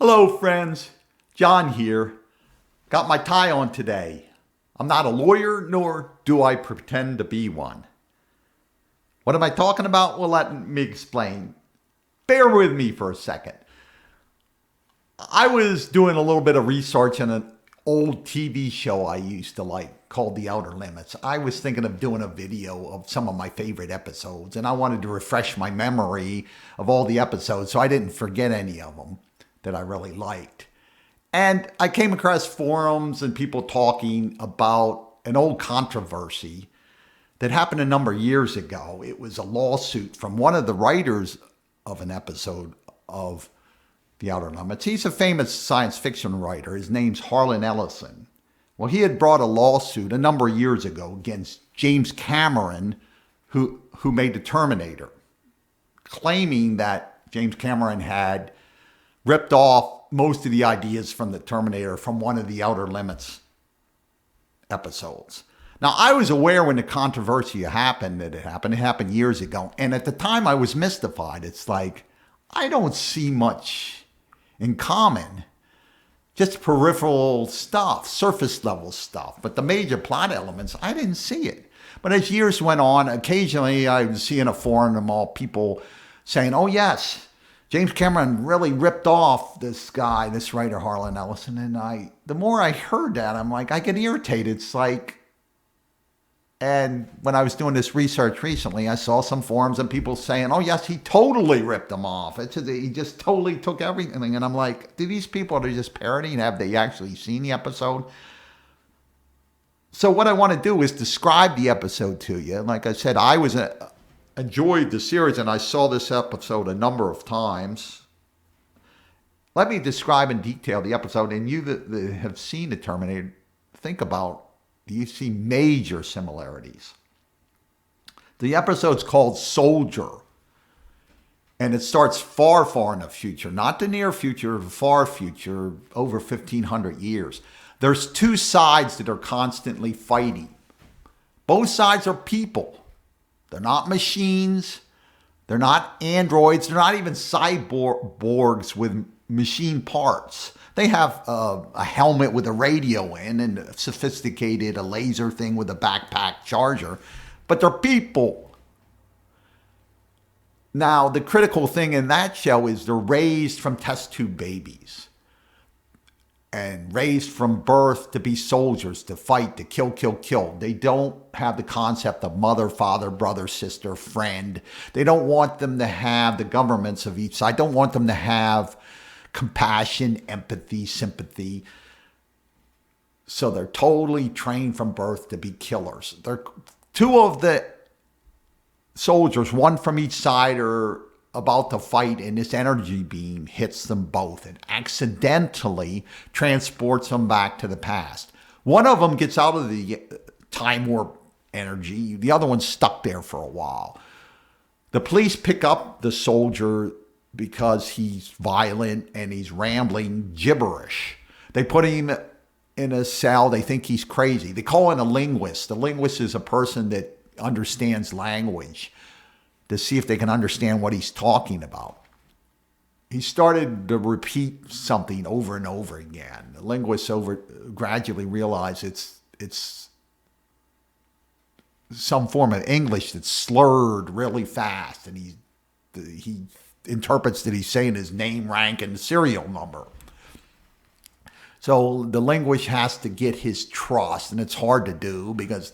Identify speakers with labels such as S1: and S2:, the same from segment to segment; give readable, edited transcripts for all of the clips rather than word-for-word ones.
S1: Hello, friends. John here. Got my tie on today. I'm not a lawyer, nor do I pretend to be one. What am I talking about? Well, let me explain. Bear with me for a second. I was doing a little bit of research on an old TV show I used to like called The Outer Limits. I was thinking of doing a video of some of my favorite episodes, and I wanted to refresh my memory of all the episodes so I didn't forget any of them that I really liked. And I came across forums and people talking about an old controversy that happened a number of years ago. It was a lawsuit from one of the writers of an episode of The Outer Limits. He's a famous science fiction writer. His name's Harlan Ellison. Well, he had brought a lawsuit a number of years ago against James Cameron, who made the Terminator, claiming that James Cameron had ripped off most of the ideas from the Terminator from one of the Outer Limits episodes. Now, I was aware when the controversy happened that it happened. It happened years ago. And at the time, I was mystified. It's like, I don't see much in common. Just peripheral stuff, surface level stuff. But the major plot elements, I didn't see it. But as years went on, occasionally I would see in a forum all people saying, oh, yes, James Cameron really ripped off this guy, this writer, Harlan Ellison. And the more I heard that, I'm like, I get irritated. It's like, and when I was doing this research recently, I saw some forums and people saying, oh, yes, he totally ripped him off. He just totally took everything. And I'm like, do these people are just parodying? Have they actually seen the episode? So what I want to do is describe the episode to you. Like I said, I enjoyed the series and I saw this episode a number of times. Let me describe in detail the episode, and you that have seen the Terminator, think about, do you see major similarities? The episode's called Soldier, and it starts far, far in the future, not the near future, far future, over 1,500 years. There's two sides that are constantly fighting. Both sides are people. They're not machines. They're not androids. They're not even cyborgs with machine parts. They have a helmet with a radio in and a laser thing with a backpack charger. But they're people. Now, the critical thing in that show is they're raised from test tube babies. And raised from birth to be soldiers, to fight, to kill, kill, kill. They don't have the concept of mother, father, brother, sister, friend. They don't want them to have the governments of each side. Don't want them to have compassion, empathy, sympathy. So they're totally trained from birth to be killers. They're two of the soldiers, one from each side, are about to fight, and this energy beam hits them both and accidentally transports them back to the past. One of them gets out of the time warp energy. The other one's stuck there for a while. The police pick up the soldier because he's violent and he's rambling gibberish. They put him in a cell. They think he's crazy. They call in a linguist. A linguist is a person that understands language, to see if they can understand what he's talking about. He started to repeat something over and over again. The linguists gradually realize it's some form of English that's slurred really fast, and he interprets that he's saying his name, rank, and serial number. So the linguist has to get his trust, and it's hard to do because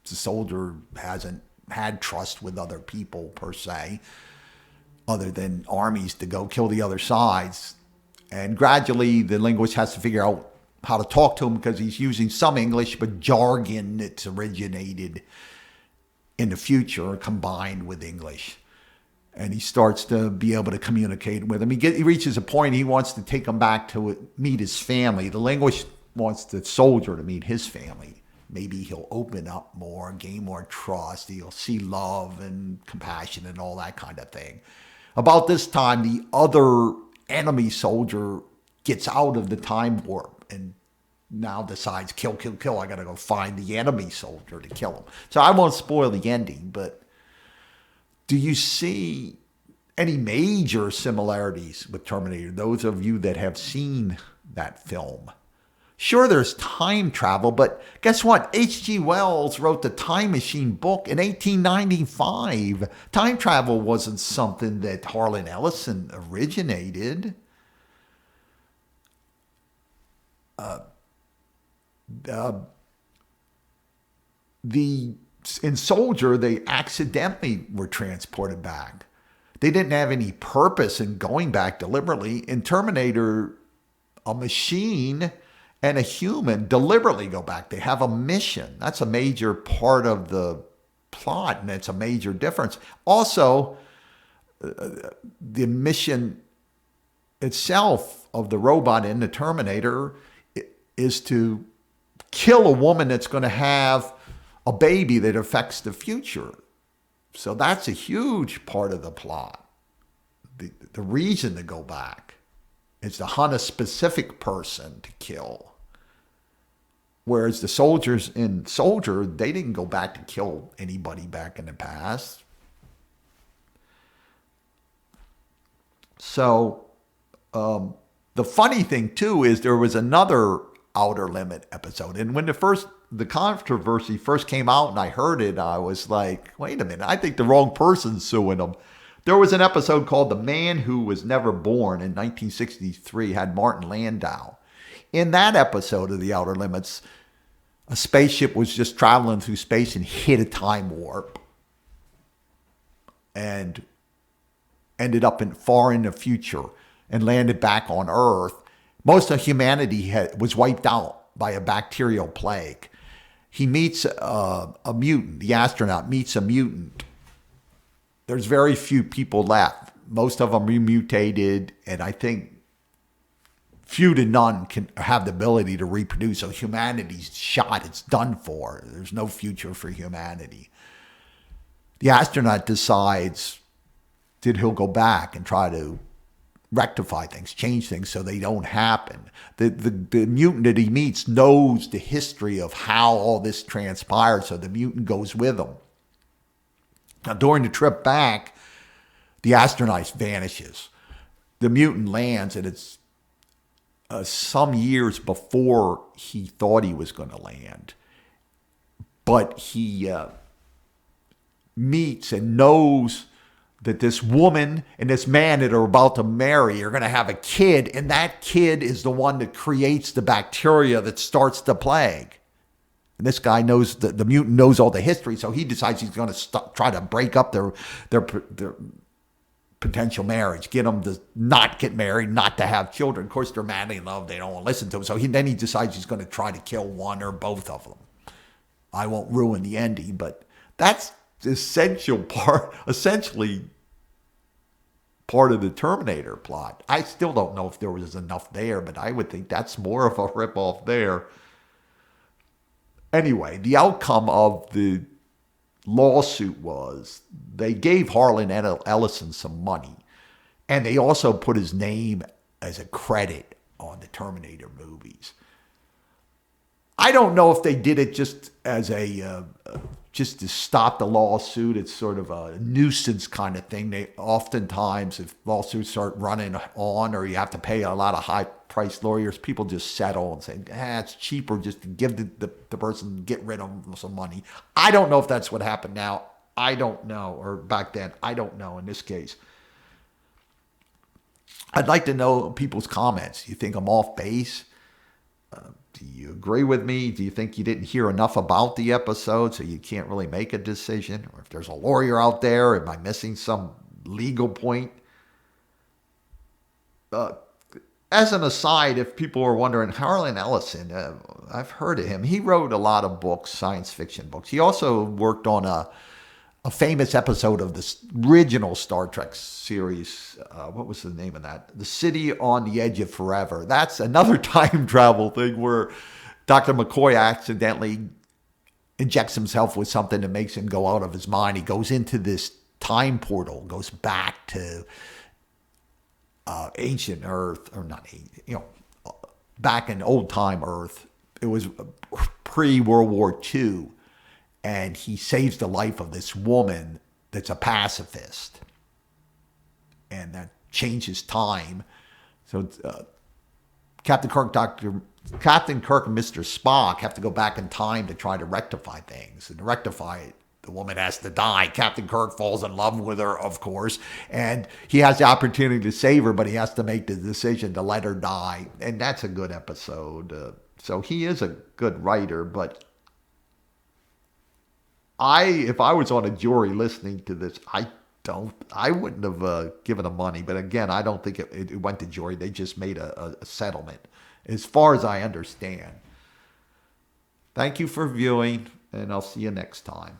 S1: the soldier hasn't had trust with other people per se, other than armies to go kill the other sides. And gradually the linguist has to figure out how to talk to him because he's using some English, but jargon that's originated in the future combined with English. And he starts to be able to communicate with him. He reaches a point he wants to take him back to meet his family. The linguist wants the soldier to meet his family. Maybe he'll open up more, gain more trust. He'll see love and compassion and all that kind of thing. About this time, the other enemy soldier gets out of the time warp and now decides, kill, kill, kill. I got to go find the enemy soldier to kill him. So I won't spoil the ending, but do you see any major similarities with Terminator. Those of you that have seen that film. Sure, there's time travel, but guess what? H.G. Wells wrote the Time Machine book in 1895. Time travel wasn't something that Harlan Ellison originated. In Soldier, they accidentally were transported back. They didn't have any purpose in going back deliberately. In Terminator, a machine and a human deliberately go back. They have a mission. That's a major part of the plot, and it's a major difference. Also, the mission itself of the robot in the Terminator is to kill a woman that's going to have a baby that affects the future. So that's a huge part of the plot. The reason to go back is to hunt a specific person to kill. Whereas the soldiers in Soldier, they didn't go back to kill anybody back in the past. So the funny thing too is there was another Outer Limit episode. And when the controversy first came out and I heard it, I was like, wait a minute, I think the wrong person's suing them. There was an episode called The Man Who Was Never Born in 1963, had Martin Landau. In that episode of the Outer Limits, a spaceship was just traveling through space and hit a time warp and ended up far in the future and landed back on Earth. Most of humanity was wiped out by a bacterial plague. He meets a mutant. The astronaut meets a mutant. There's very few people left. Most of them remutated, and I think few to none can have the ability to reproduce. So humanity's shot. It's done for. There's no future for humanity. The astronaut decides that he'll go back and try to rectify things, change things so they don't happen. The mutant that he meets knows the history of how all this transpired, so the mutant goes with him. Now, during the trip back, the astronaut vanishes. The mutant lands, and it's some years before he thought he was going to land. But he meets and knows that this woman and this man that are about to marry are going to have a kid, and that kid is the one that creates the bacteria that starts the plague. And this guy knows, the mutant knows all the history, so he decides he's going to try to break up their potential marriage, get them to not get married, not to have children. Of course, they're madly in love. They don't want to listen to him. So then he decides he's going to try to kill one or both of them. I won't ruin the ending, but that's essentially part of the Terminator plot. I still don't know if there was enough there, but I would think that's more of a ripoff there. Anyway, the outcome of the lawsuit was they gave Harlan Ellison some money, and they also put his name as a credit on the Terminator movies. I don't know if they did it just as just to stop the lawsuit. It's sort of a nuisance kind of thing. They oftentimes, if lawsuits start running on, or you have to pay a lot of high-priced lawyers, people just settle and say, it's cheaper just to give the person, get rid of them some money. I don't know if that's what happened now. I don't know. Or back then. I don't know in this case. I'd like to know people's comments. Do you think I'm off base? Do you agree with me? Do you think you didn't hear enough about the episode so you can't really make a decision? Or if there's a lawyer out there, am I missing some legal point? As an aside, if people are wondering, Harlan Ellison, I've heard of him. He wrote a lot of books, science fiction books. He also worked on a famous episode of the original Star Trek series. What was the name of that? The City on the Edge of Forever. That's another time travel thing where Dr. McCoy accidentally injects himself with something that makes him go out of his mind. He goes into this time portal, goes back to ancient Earth, or not ancient, back in old time Earth. It was pre-World War II. And he saves the life of this woman that's a pacifist. and that changes time. So Captain Kirk, Captain Kirk and Mr. Spock have to go back in time to try to rectify things. And to rectify it, the woman has to die. Captain Kirk falls in love with her, of course, and he has the opportunity to save her, but he has to make the decision to let her die. And that's a good episode. So he is a good writer, but if I was on a jury listening to this, I wouldn't have given him money. But again, I don't think it went to jury. They just made a settlement, as far as I understand. Thank you for viewing, and I'll see you next time.